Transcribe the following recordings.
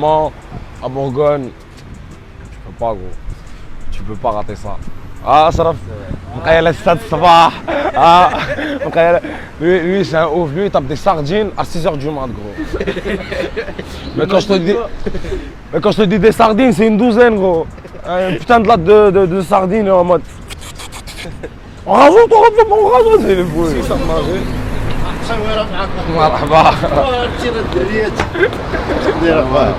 Franchement, à Bourgogne, tu peux pas rater ça. Ah, ça va. Le stade Sabah. Ah, lui c'est un ouf. Lui, il tape des sardines à 6h du mat, gros. Mais quand je te dis des sardines, c'est une douzaine, gros. Un putain de latte de sardines en mode. On rajoute, c'est les fous. Si ça me mangeait. مرحبا تير الدريات دايره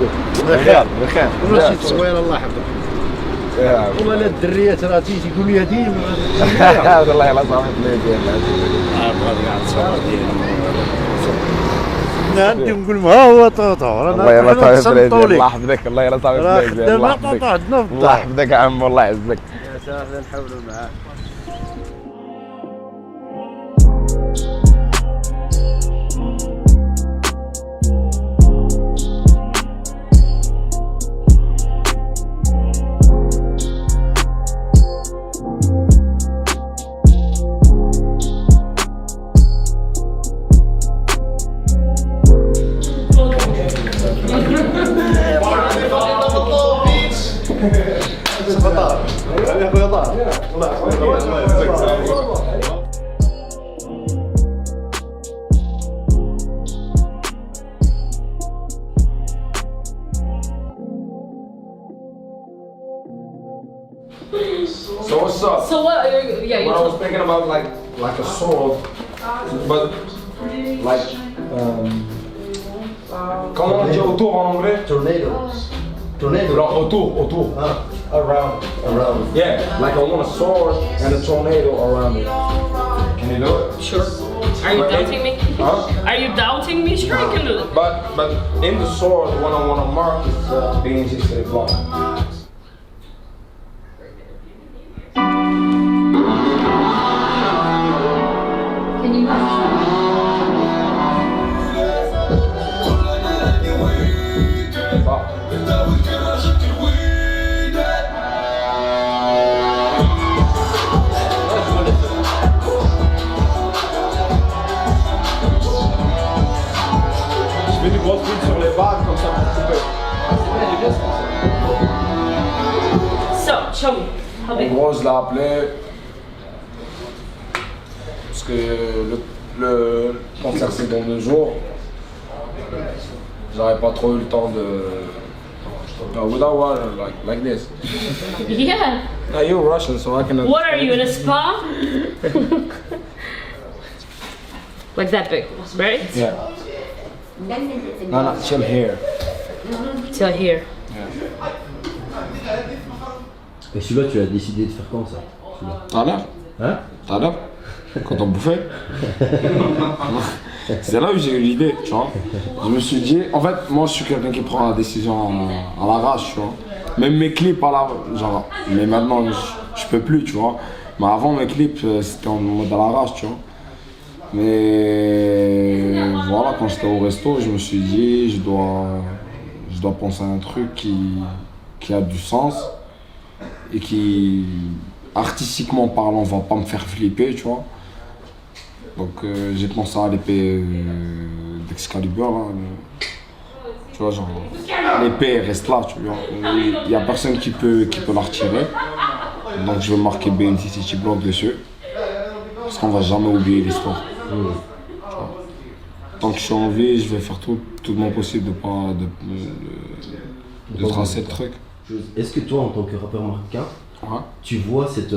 بخير بخير راسي تصوير الله يحفظك ولا الدريات راه تيقول لي هذه والله لا صافي بلادي عندي نقول ما هو طوطو الله يلا صافي بلادي الله يحفظك الله يلا صافي بلادي الله يحفظك الله يحفظك يا عم الله يعزك يا سهلا نحاولوا معاه. So what's up? So what? Yeah, you Well, I was thinking about like a sword, but like comment on dit autour en anglais? Tornado. Tornado. Alors autour. Ah, Around. around. Yeah, like I want a sword and a tornado around it. Can you do it? sure? Are you doubting me? Huh? Are you doubting me? Sure, I can do it. But in the sword, what I want to mark is BNG block. Can you? Je fais du gros truc sur les bagues comme ça pour couper. So, show me. How En big? gros, je l'ai appelé parce que le concert c'est dans 2 jours. J'avais pas trop eu le temps de. No, without water, like this. Yeah. Now you're Russian, so I can. What are you in a spa? Like that big, right? Yeah. No, chill here. Till here. Et celui-là, tu as décidé de faire quand ça? Tout à l'heure. Hein? Tout à l'heure. Quand on bouffait. C'est là où j'ai eu l'idée, tu vois. Je me suis dit, en fait, moi je suis quelqu'un qui prend la décision à l'arrache, tu vois. Même mes clips à la. Genre, mais maintenant je peux plus, tu vois. Mais avant mes clips, c'était en mode à l'arrache, tu vois. Mais voilà, quand j'étais au resto, je me suis dit, je dois penser à un truc qui a du sens et qui, artistiquement parlant, va pas me faire flipper, tu vois. Donc j'ai pensé à l'épée d'Excalibur, là. Tu vois, genre, l'épée reste là, tu vois. Il y a personne qui peut la retirer. Donc je vais marquer BNT City Block dessus. Parce qu'on va jamais oublier l'histoire. Tu vois. Tant que je suis en vie, je vais faire tout mon possible de tracer le truc. Est-ce que toi, en tant que rappeur marocain, Ouais. tu vois cette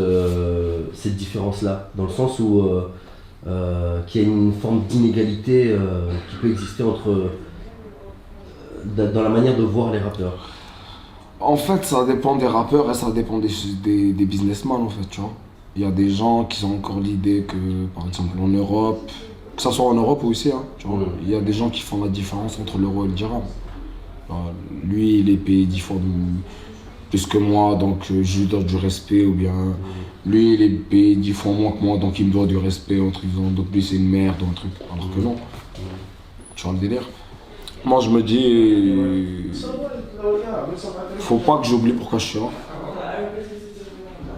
différence-là? Dans le sens où qu'il y a une forme d'inégalité qui peut exister entre dans la manière de voir les rappeurs. En fait, ça dépend des rappeurs et ça dépend des businessmen, en fait, tu vois. Il y a des gens qui ont encore l'idée que, par exemple, en Europe, que ça soit en Europe ou ici, hein, tu vois, il y a des gens qui font la différence entre l'euro et le dirham. Lui, il est payé 10 fois plus que moi, donc je lui dois du respect, ou bien lui, il est payé 10 fois moins que moi, donc il me doit du respect, un truc, donc lui, c'est une merde, ou un truc, alors que non. Tu vois le délire? Moi, je me dis, faut pas que j'oublie pourquoi je suis là.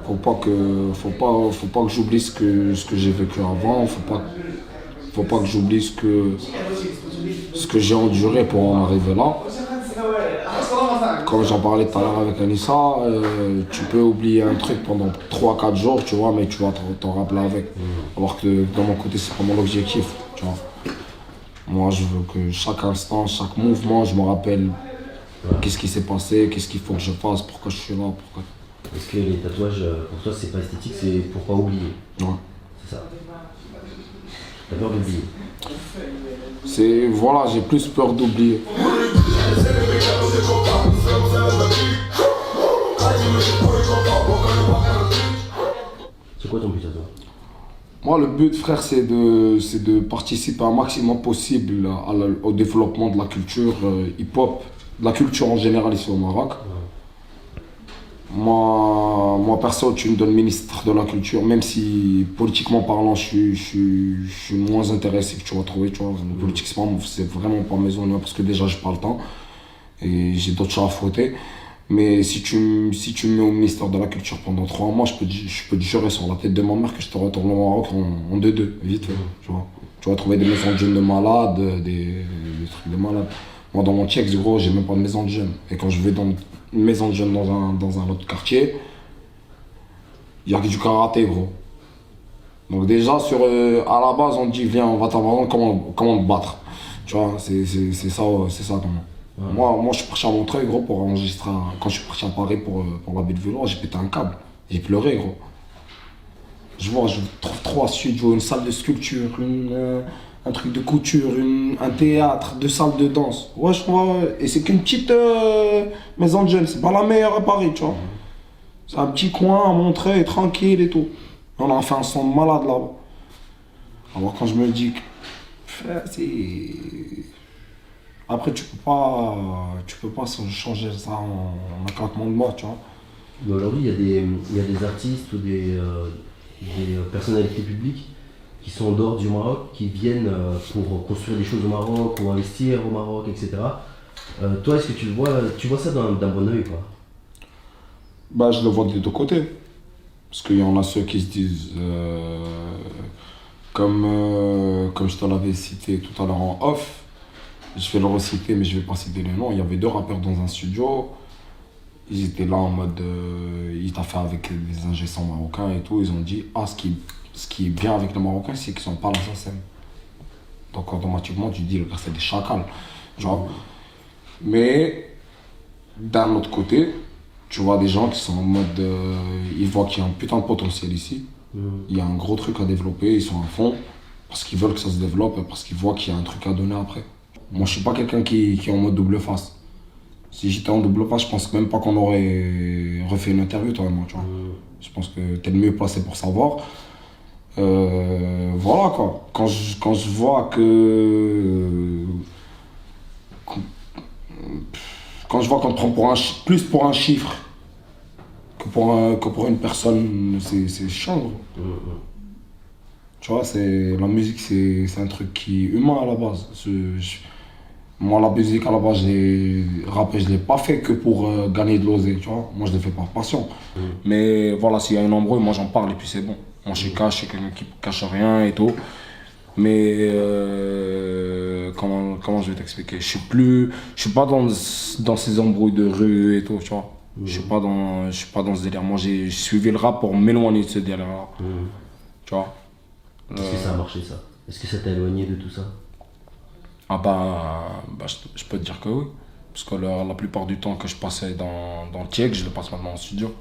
Faut pas que j'oublie ce que j'ai vécu avant. Faut pas que j'oublie ce que j'ai enduré pour en arriver là. Comme j'en parlais tout à l'heure avec Anissa, tu peux oublier un truc pendant 3-4 jours, tu vois, mais tu vas t'en rappeler avec. Alors que de mon côté, c'est pas mon objectif, tu vois. Moi, je veux que chaque instant, chaque mouvement, je me rappelle qu'est-ce qui s'est passé, qu'est-ce qu'il faut que je fasse, pourquoi je suis là, pourquoi... Est-ce que les tatouages, pour toi, c'est pas esthétique, c'est pour pas oublier? Ouais. C'est ça. T'as peur d'oublier? C'est... Voilà, j'ai plus peur d'oublier. C'est quoi ton but à toi? Moi, le but, frère, c'est de participer un maximum possible au développement de la culture hip-hop, de la culture en général ici au Maroc. Moi, perso, tu me donnes ministre de la culture, même si politiquement parlant, je suis moins intéressé que tu vas trouver. Tu vois. Politiquement, c'est vraiment pas mes zones, parce que déjà, j'ai pas le temps et j'ai d'autres choses à fouetter. Mais si tu me mets au ministère de la Culture pendant 3 mois, je peux te jurer sur la tête de ma mère que je te retourne au Maroc en 2-2, vite fait. Tu vas trouver des maisons de jeunes de malades, des trucs de malades. Moi, dans mon Tchex, gros, j'ai même pas de maison de jeunes. Et quand je vais dans une maison de jeunes dans un autre quartier, il y a que du karaté, gros. Donc déjà, à la base, on te dit, viens, on va t'apprendre comment te battre. Tu vois, c'est ça comment. Ouais. Moi, je suis parti à Montreuil, gros, pour enregistrer. Quand je suis parti à Paris pour la Belle Vélo, j'ai pété un câble. J'ai pleuré, gros. Je trouve 3 studios, une salle de sculpture, un truc de couture, un théâtre, 2 salles de danse. Ouais, je crois. Et c'est qu'une petite maison de jeunes, c'est pas la meilleure à Paris, tu vois. C'est un petit coin à Montreuil, tranquille et tout. On a fait un son de malade là-bas. Alors quand je me dis que. C'est. Après, tu peux pas changer ça en un claquement de doigts, tu vois. Mais aujourd'hui, il y a des artistes ou des personnalités publiques qui sont en dehors du Maroc, qui viennent pour construire des choses au Maroc ou investir au Maroc, etc. Toi, est-ce que tu vois ça d'un bon oeil, quoi? Bah, je le vois des 2 côtés. Parce qu'il y en a ceux qui se disent, comme je te l'avais cité tout à l'heure en off, je vais le reciter, mais je vais pas citer les noms. Il y avait 2 rappeurs dans un studio. Ils étaient là en mode. Ils taffaient avec des ingé-sons marocains et tout. Ils ont dit, ce qui est bien avec les Marocains, c'est qu'ils sont pas la scène. Donc automatiquement, tu dis, le gars, c'est des chacals. Genre. Mais, d'un autre côté, tu vois des gens qui sont en mode. Ils voient qu'il y a un putain de potentiel ici. Il y a un gros truc à développer, ils sont à fond. Parce qu'ils veulent que ça se développe et parce qu'ils voient qu'il y a un truc à donner après. Moi, je suis pas quelqu'un qui est en mode double face. Si j'étais en double face, je pense même pas qu'on aurait refait une interview, toi et moi, tu vois. Je pense que t'es le mieux placé pour savoir. Voilà, quoi. Quand je vois que... Quand je vois qu'on te prend plus pour un chiffre que pour une personne, c'est chiant. Tu vois, la musique, c'est un truc qui est humain à la base. Moi, la musique, à la base, je l'ai pas fait que pour gagner de l'oseille, tu vois. Moi, je l'ai fait par passion. Mais voilà, s'il y a une embrouille, moi, j'en parle et puis c'est bon. Moi, je suis quelqu'un qui cache rien et tout. Mais comment je vais t'expliquer? Je suis pas dans ces embrouilles de rue et tout, tu vois. Je suis pas dans ce délire. Moi, j'ai suivi le rap pour m'éloigner de ce délire-là. Tu vois. Est-ce que ça a marché, ça? Est-ce que ça t'a éloigné de tout ça? Ah bah je peux te dire que oui. Parce que la plupart du temps que je passais dans le Tchèque, je le passe maintenant en studio.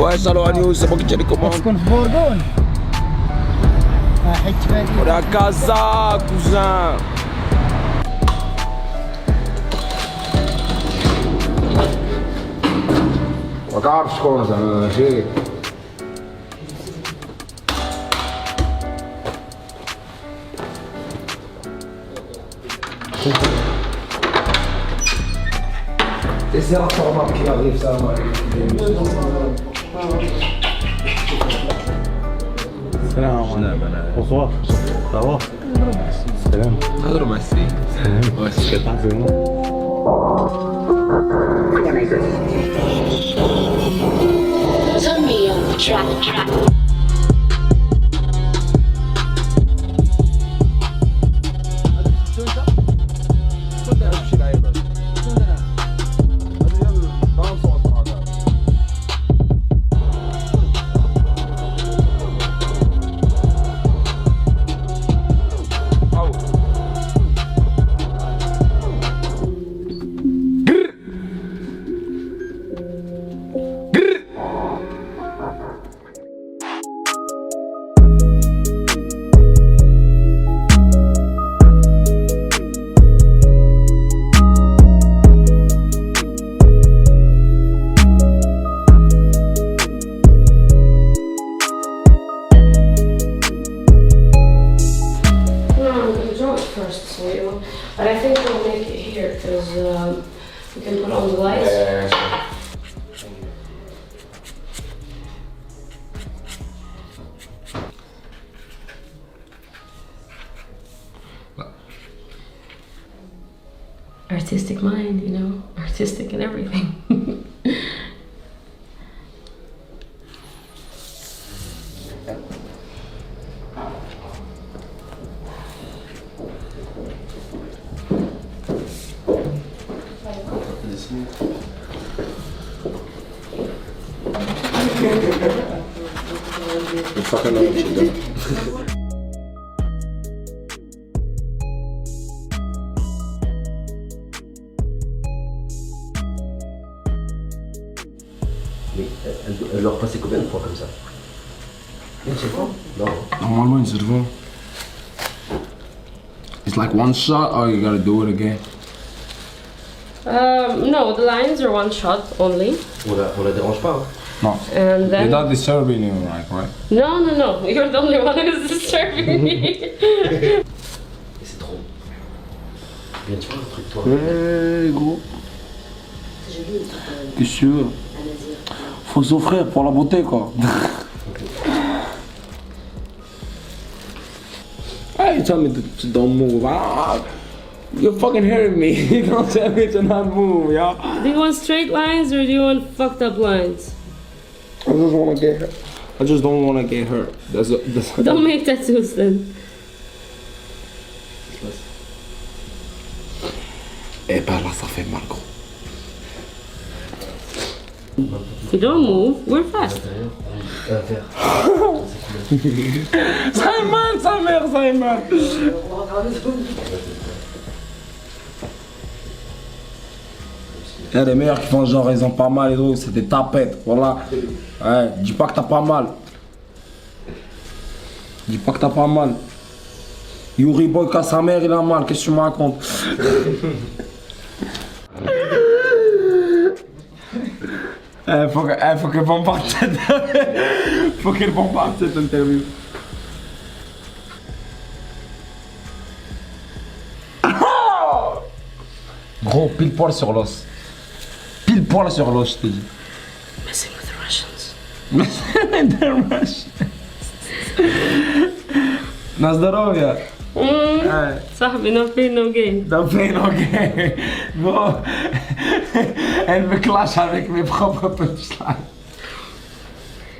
Ouais, salut Agnew, c'est moi qui tiens les commandes. تكون في بورغون حيت تبادي On est à Casa, cousin. ما تعرف شكون زعما جاي. Essaie de faire qui arrive ça. Bonsoir. Ça va? Salam. نهضروا مع السيد واش كتعرف Turn me on the track. But I think we'll make it here because we can put on the lights. Artistic mind, you know, artistic and everything. fucking know what you're doing. Mais elle leur passait combien de fois comme ça? Une seule fois? Non. Normalement une seule fois. It's like one shot or you gotta do it again. No, the lines are one shot only. On la dérange pas, hein? No. And They're then... not disturbing you, right? No, no, no. You're the only one who's disturbing me. Et c'est trop. Bien tu vois le truc toi. Ouais, gros. Qu'est-ce que tu veux? Faut s'offrir pour la beauté, quoi. Hey, you tell me to don't move. You're fucking hurting me. You don't tell me to not move, y'all. Do you want straight lines or do you want fucked up lines? I just wanna get hurt. I just don't wanna get hurt. That's Don't make tattoos then. Eh ben là, ça fait mal, gros. If you don't move, we're fast. Ça est mal, sa mère, ça est mal. Il y a des meilleurs qui font genre ils ont pas mal et tout, c'est des tapettes, voilà. Ouais, dis pas que t'as pas mal. Dis pas que t'as pas mal. Yuri Boy, quand sa mère il a mal, qu'est-ce que tu me racontes? Faut qu'elle bombarde cette faut qu'elle bombarde cette interview. Gros, pile poil sur l'os. Pile poil sur l'os, je te dis. Messing with the Russians. The Russians. Na zdrowie. صاحبي, no pain, no gain. No pain, no gain. Bon. Elle me clash avec mes propres punchlines.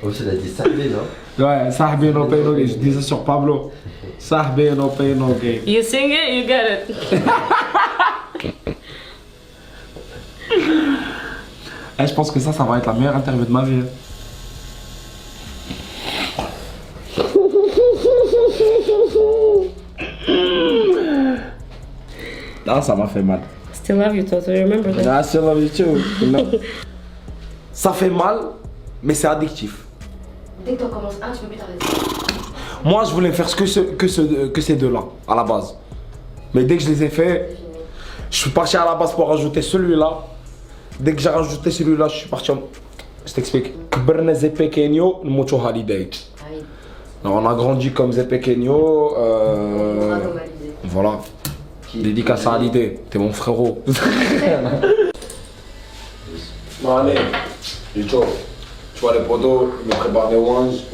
Oh, c'est la dit Sahbi, non? Ouais, Sahbi, no pain, no gain. Je disais sur Pablo. Sahbi, no pain, no gain. You sing it, you get it. Eh, je pense que ça va être la meilleure interview de ma vie. Ah, ça m'a fait mal. Still love you, Toto. Remember that. I still love you too. Ça fait mal, mais c'est addictif. Dès que t'en commences un, tu peux plus t'arrêter. Moi, je voulais faire que ces deux-là, à la base. Mais dès que je les ai fait, je suis parti à la base pour rajouter celui-là. Dès que j'ai rajouté celui-là, je suis parti en... Je t'explique. Kberna Zé Pequeño, le Mocho Holiday. On a grandi comme Zé Pequeño. Voilà. Dédicace à Hallyday, t'es mon frérot. Bon, allez, du chaud. Tu vois les poteaux, ils me préparent des oranges.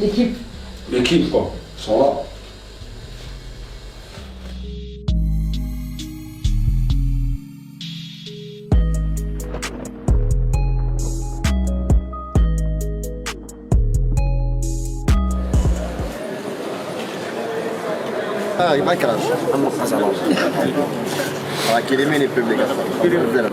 L'équipe. l'équipe, quoi. Ils sont là. ما كانش. على كلمين يبقى